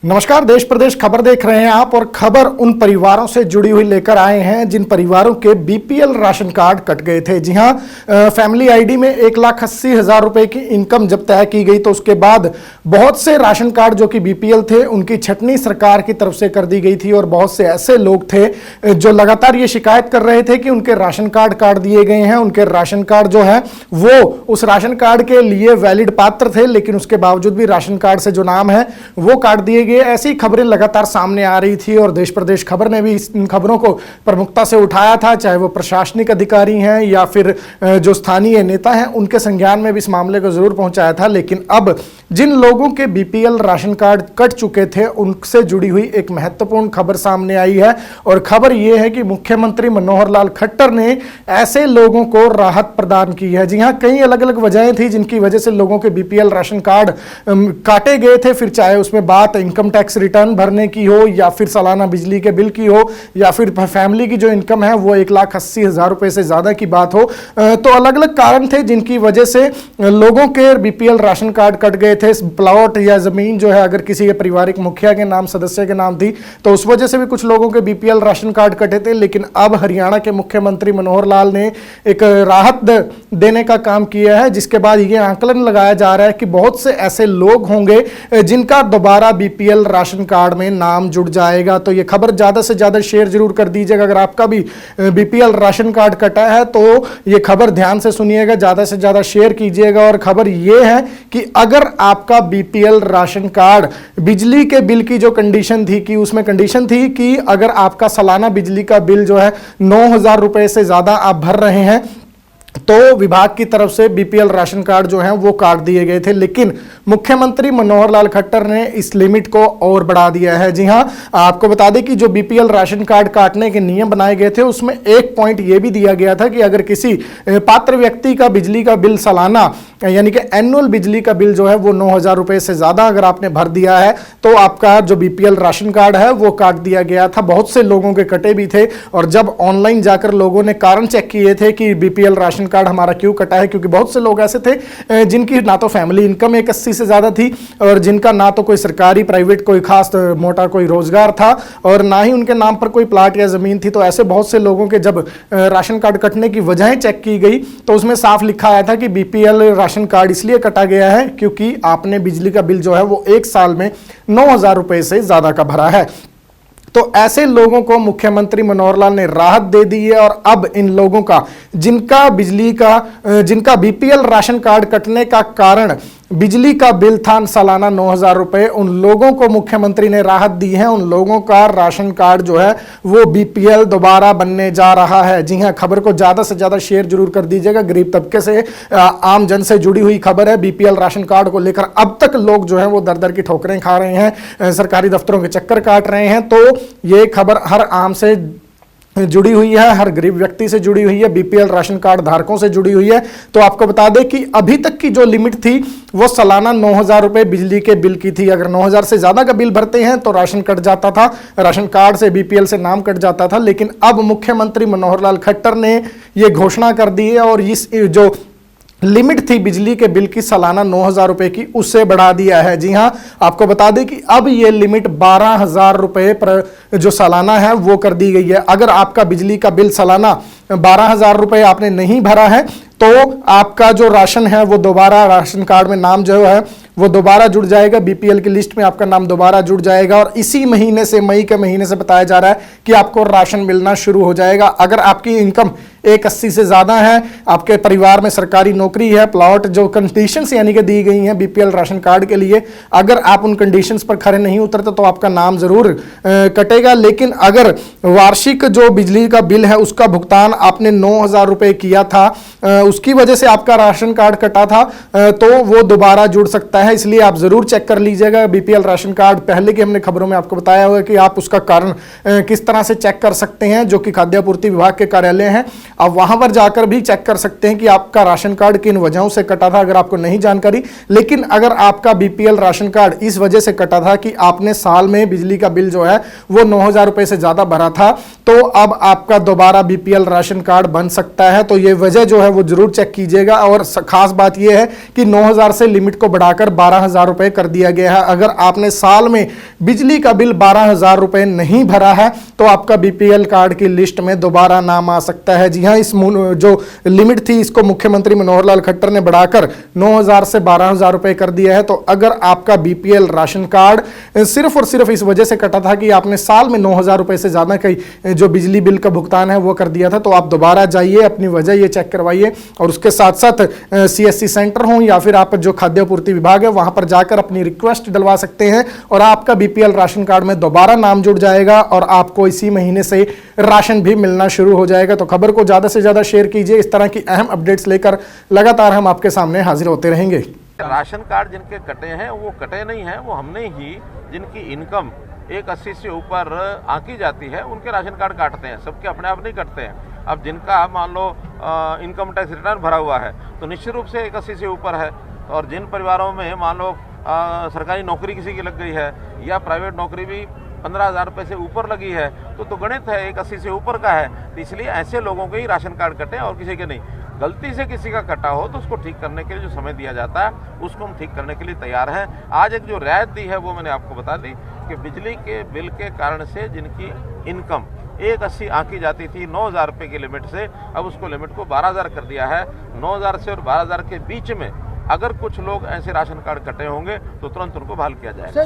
नमस्कार, देश प्रदेश खबर देख रहे हैं आप। और खबर उन परिवारों से जुड़ी हुई लेकर आए हैं जिन परिवारों के बीपीएल राशन कार्ड कट गए थे। जी हां, फैमिली आईडी में 1,80,000 रुपए की इनकम जब तय की गई तो उसके बाद बहुत से राशन कार्ड जो कि बीपीएल थे उनकी छटनी सरकार की तरफ से कर दी गई थी। और बहुत से ऐसे लोग थे जो लगातार ये शिकायत कर रहे थे कि उनके राशन कार्ड काट दिए गए हैं। उनके राशन कार्ड जो है वो उस राशन कार्ड के लिए वैलिड पात्र थे, लेकिन उसके बावजूद भी राशन कार्ड से जो नाम है वो काट दिए गए। ऐसी खबरें लगातार सामने आ रही थी और देश प्रदेश खबर ने भी इन खबरों को प्रमुखता से उठाया था, चाहे वो प्रशासनिक अधिकारी हैं या फिर जो स्थानीय नेता हैं, उनके संज्ञान में भी इस मामले को जरूर पहुंचाया था। लेकिन अब जिन लोगों के बीपीएल राशन कार्ड कट चुके थे उनसे जुड़ी हुई एक महत्वपूर्ण खबर सामने आई है। और खबर यह है कि मुख्यमंत्री मनोहर लाल खट्टर ने ऐसे लोगों को राहत प्रदान की है। जी हां, कई अलग अलग वजहें थी जिनकी वजह से लोगों के बीपीएल राशन कार्ड काटे गए थे। फिर चाहे उसमें बात इनकम टैक्स रिटर्न भरने की हो या फिर सालाना बिजली के बिल की हो या फिर फैमिली की जो इनकम है वो 1,80,000 रुपए से ज्यादा की बात हो, तो अलग अलग कारण थे जिनकी वजह से लोगों के बीपीएल राशन कार्ड कट गए थे। प्लॉट या जमीन जो है अगर किसी के पारिवारिक मुखिया के नाम, सदस्य के नाम थी तो उस वजह से भी कुछ लोगों के बीपीएल राशन कार्ड कटे थे। लेकिन अब हरियाणा के मुख्यमंत्री मनोहर लाल ने एक राहत देने का काम किया है, जिसके बाद ये आंकलन लगाया जा रहा है कि बहुत से ऐसे लोग होंगे जिनका दोबारा बीपीएल राशन कार्ड में नाम जुड़ जाएगा। तो ये खबर ज्यादा से ज्यादा शेयर जरूर कर दीजिएगा। अगर आपका भी बीपीएल राशन कार्ड कटा है तो ये खबर ध्यान से सुनिएगा, ज्यादा से ज्यादा शेयर कीजिएगा। और खबर ये है कि अगर आपका बीपीएल राशन कार्ड, बिजली के बिल की जो कंडीशन थी कि उसमें कंडीशन थी कि अगर आपका सालाना बिजली का बिल जो है 9,000 रुपए से ज्यादा आप भर रहे हैं तो विभाग की तरफ से बीपीएल राशन कार्ड जो हैं वो काट दिए गए थे। लेकिन मुख्यमंत्री मनोहर लाल खट्टर ने इस लिमिट को और बढ़ा दिया है। जी हां, आपको बता दें कि जो बीपीएल राशन कार्ड काटने के नियम बनाए गए थे उसमें एक पॉइंट ये भी दिया गया था कि अगर किसी पात्र व्यक्ति का बिजली का बिल सालाना यानी कि एनुअल बिजली का बिल जो है वो 9,000 रुपए से ज्यादा अगर आपने भर दिया है तो आपका जो बीपीएल राशन कार्ड है वो काट दिया गया था। बहुत से लोगों के कटे भी थे और जब ऑनलाइन जाकर लोगों ने कारण चेक किए थे कि बीपीएल राशन कार्ड हमारा क्यों कटा है, क्योंकि बहुत से लोग ऐसे थे जिनकी ना तो फैमिली इनकम 1,80,000 से ज्यादा थी और जिनका ना तो कोई सरकारी प्राइवेट कोई खास मोटा कोई रोजगार था और ना ही उनके नाम पर कोई प्लाट या जमीन थी। तो ऐसे बहुत से लोगों के जब राशन कार्ड कटने की वजहें चेक की गई तो उसमें साफ लिखा आया था कि बीपीएल राशन कार्ड इसलिए कटा गया है क्योंकि आपने बिजली का बिल जो है वो एक साल में 9,000 रुपए से ज्यादा का भरा है। तो ऐसे लोगों को मुख्यमंत्री मनोहर लाल ने राहत दे दी है। और अब इन लोगों का जिनका बीपीएल राशन कार्ड कटने का कारण बिजली का बिल था सालाना 9,000 रुपए, उन लोगों को मुख्यमंत्री ने राहत दी है। उन लोगों का राशन कार्ड जो है वो बीपीएल दोबारा बनने जा रहा है। जी हां, खबर को ज्यादा से ज्यादा शेयर जरूर कर दीजिएगा। गरीब तबके से, आम जन से जुड़ी हुई खबर है। बीपीएल राशन कार्ड को लेकर अब तक लोग जो है वो दर दर की ठोकरें खा रहे हैं, सरकारी दफ्तरों के चक्कर काट रहे हैं। तो ये खबर हर आम से जुड़ी हुई है, हर गरीब व्यक्ति से जुड़ी हुई है, बीपीएल राशन कार्ड धारकों से जुड़ी हुई है। तो आपको बता दें कि अभी तक की जो लिमिट थी वो सालाना 9,000 रुपए बिजली के बिल की थी। अगर 9,000 से ज्यादा का बिल भरते हैं तो राशन कट जाता था, राशन कार्ड से बीपीएल से नाम कट जाता था। लेकिन अब मुख्यमंत्री मनोहर लाल खट्टर ने ये घोषणा कर दी है और इस जो लिमिट थी बिजली के बिल की सालाना 9,000 रुपए की उससे बढ़ा दिया है। जी हां, आपको बता दें कि अब ये लिमिट 12,000 रुपए पर जो सालाना है वो कर दी गई है। अगर आपका बिजली का बिल सालाना 12,000 रुपए आपने नहीं भरा है तो आपका जो राशन है वो दोबारा राशन कार्ड में नाम जो है वो दोबारा जुड़ जाएगा, बीपीएल की लिस्ट में आपका नाम दोबारा जुड़ जाएगा। और इसी महीने से, मई के महीने से बताया जा रहा है कि आपको राशन मिलना शुरू हो जाएगा। अगर आपकी इनकम 1,80,000 से ज्यादा है, आपके परिवार में सरकारी नौकरी है, प्लॉट जो कंडीशंस यानी कि दी गई हैं बीपीएल राशन कार्ड के लिए, अगर आप उन कंडीशंस पर खरे नहीं उतरते तो आपका नाम जरूर कटेगा। लेकिन अगर वार्षिक जो बिजली का बिल है उसका भुगतान आपने 9,000 रुपए किया था, उसकी वजह से आपका राशन कार्ड कटा था, तो वो दोबारा जुड़ सकता है। इसलिए आप जरूर चेक कर लीजिएगा बीपीएल राशन कार्ड। पहले की हमने खबरों में आपको बताया हुआ कि आप उसका कारण किस तरह से चेक कर सकते हैं, जो कि खाद्य आपूर्ति विभाग के कार्यालय हैं। आप वहां पर जाकर भी चेक कर सकते हैं कि आपका राशन कार्ड किन वजहों से कटा था, अगर आपको नहीं जानकारी। लेकिन अगर आपका बीपीएल राशन कार्ड इस वजह से कटा था कि आपने साल में बिजली का बिल जो है वो 9,000 रुपए से ज्यादा भरा था, तो अब आपका दोबारा बीपीएल राशन कार्ड बन सकता है। तो ये वजह जो है वो जरूर चेक कीजिएगा। और खास बात यह है कि 9,000 से लिमिट को बढ़ाकर 12,000 रुपए कर दिया गया है। अगर आपने साल में बिजली का बिल 12,000 रुपए नहीं भरा है तो आपका बीपीएल कार्ड की लिस्ट में दोबारा नाम आ सकता है। जी हां, इस जो लिमिट थी इसको मुख्यमंत्री मनोहर लाल खट्टर ने बढ़ाकर 9,000 से 12,000 रुपए कर दिया है। तो अगर आपका बीपीएल राशन कार्ड सिर्फ और सिर्फ इस वजह से कटा था कि आपने साल में 9,000 रुपए से ज्यादा का जो बिजली बिल का भुगतान है वो कर दिया था, तो आप दोबारा जाइए, अपनी वजह ये चेक करवाइए और उसके साथ साथ सीएससी सेंटर हो या फिर आप जो खाद्य आपूर्ति विभाग है वहां पर जाकर अपनी रिक्वेस्ट डलवा सकते हैं और आपका बीपीएल राशन कार्ड में दोबारा नाम जुड़ जाएगा और आपको इसी महीने से राशन भी मिलना शुरू हो जाएगा। तो खबर को ज्यादा से ज्यादा शेयर कीजिए। इस तरह की अहम अपडेट्स लेकर लगातार हम आपके सामने हाजिर होते रहेंगे। राशन कार्ड जिनके कटे हैं वो कटे नहीं हैं, वो हमने ही जिनकी इनकम 180 से ऊपर आंकी जाती है उनके राशन कार्ड काटते हैं, सबके अपने आप नहीं कटते हैं। अब जिनका मान लो इनकम टैक्स रिटर्न भरा हुआ है तो निश्चित रूप से 180 से ऊपर है, और जिन परिवारों में मान लो सरकारी नौकरी किसी की लग गई है या प्राइवेट नौकरी भी 15,000 रुपये से ऊपर लगी है तो गणित है 180 से ऊपर का है, तो इसलिए ऐसे लोगों के ही राशन कार्ड कटे और किसी के नहीं। गलती से किसी का कटा हो तो उसको ठीक करने के लिए जो समय दिया जाता है उसको हम ठीक करने के लिए तैयार हैं। आज एक जो रियायत दी है वो मैंने आपको बता दी कि बिजली के बिल के कारण से जिनकी इनकम 180 आंकी जाती थी 9,000 रुपये की लिमिट से, अब उसको लिमिट को 12,000 कर दिया है। 9,000 से और 12,000 के बीच में अगर कुछ लोग ऐसे राशन कार्ड कटे होंगे तो तुरंत उनको बहाल किया जाएगा।